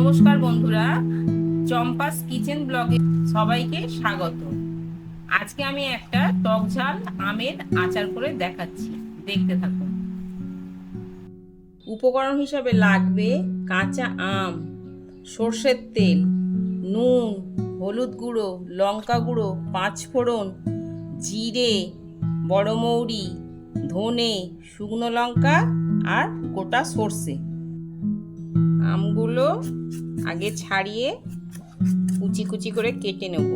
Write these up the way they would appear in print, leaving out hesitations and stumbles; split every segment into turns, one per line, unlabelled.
নমস্কার বন্ধুরা, চম্পাস কিচেন ব্লগে সবাইকে স্বাগত। আজকে আমি একটা টকঝাল আমের আচার করে দেখাচ্ছি, দেখতে থাকুন। উপকরণ হিসাবে লাগবে কাঁচা আম, সর্ষের তেল, নুন, হলুদ গুঁড়ো, লঙ্কা গুঁড়ো, পাঁচফোড়ন, জিরে, বড় মৌরি, ধনে, শুকনো লঙ্কা আর গোটা সর্ষে। আমগুলো আগে ছাড়িয়ে কুচি কুচি করে কেটে নেব।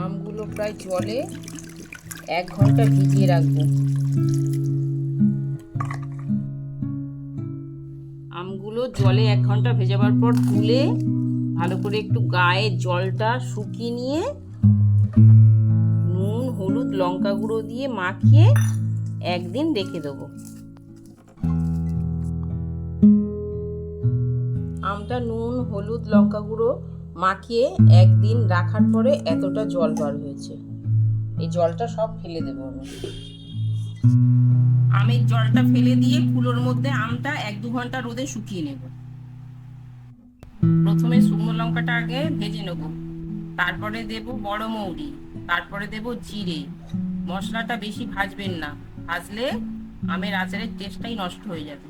আমগুলো প্রায় জলে 1 ঘন্টা ভিজিয়ে রাখবো। আমগুলো জলে 1 ঘন্টা ভেজাবার পর তুলে ভালো করে একটু গায়ে জলটা শুকিয়ে নিয়ে নুন, হলুদ, লঙ্কা গুঁড়ো দিয়ে মাখিয়ে একদিন রেখে দেবো। আমটা নুন, হলুদ, লঙ্কা গুঁড়ো মাখিয়ে একদিন রাখার পরে এতটা জল বার হয়েছে। এই জলটা সব ফেলে দেবো আমি। আমের জলটা ফেলে দিয়ে কুলোর মধ্যে আমটা 1-2 ঘন্টা রোদে শুকিয়ে নেব। প্রথমে শুকনো লঙ্কাটা আগে ভেজে নেব, তারপরে দেব বড় মৌরি, তারপরে দেব জিরে। মশলাটা বেশি ভাজবেন না, ভাজলে আমের আচারের টেস্টটাই নষ্ট হয়ে যাবে।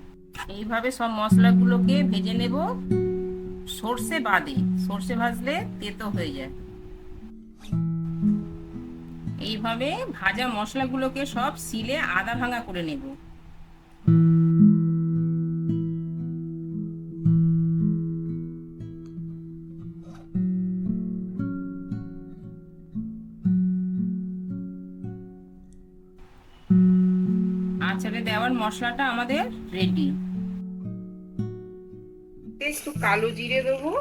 এইভাবে সব মশলাগুলোকে ভেজে নেব, সর্ষে বাদে। সর্ষে ভাজলে তেতো হয়ে যায়। এইভাবে ভাজা মশলাগুলোকে সব শিলে আদা ভাঙা করে নেব। আচারে দেওয়ার মশলাটা আমাদের রেডি। একটু কালো জিরে দেবো,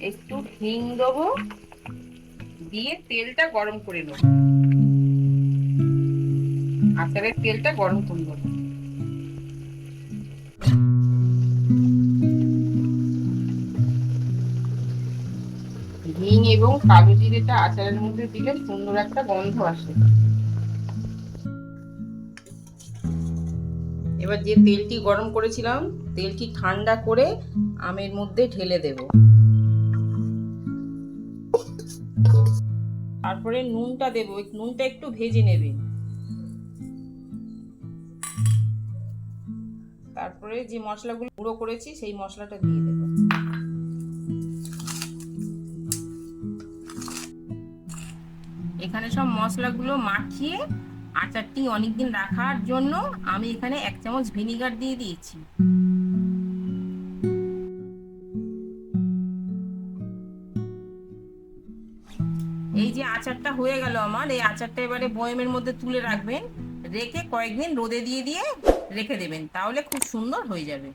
একটু হিং দেবো, দিয়ে তেলটা গরম করে নেব। আচারের তেলটা গরম করে নেব। হিং এবং কালো জিরেটা আচারের মধ্যে দিলে সুন্দর একটা গন্ধ আসে। এবার যে তেলটি গরম করেছিলাম, তেলটি ঠান্ডা করে আমের মধ্যে ঢেলে দেব। তারপরে নুনটা দেব, নুনটা একটু ভেজে নেবেন। তারপরে যে মশলাগুলো গুঁড়ো করেছি সেই মশলাটা দিয়ে দেব। এখানে সব মশলাগুলো মাখিয়ে আচারটি অনেকদিন রাখার জন্য আমি এখানে 1 চামচ ভিনিগার দিয়ে দিয়েছি। এই যে আচারটা হয়ে গেল আমার, এই আচারটা এবারে বয়মের মধ্যে তুলে রাখবেন, রেখে কয়েকদিন রোদে দিয়ে রেখে দেবেন, তাহলে খুব সুন্দর হয়ে যাবে।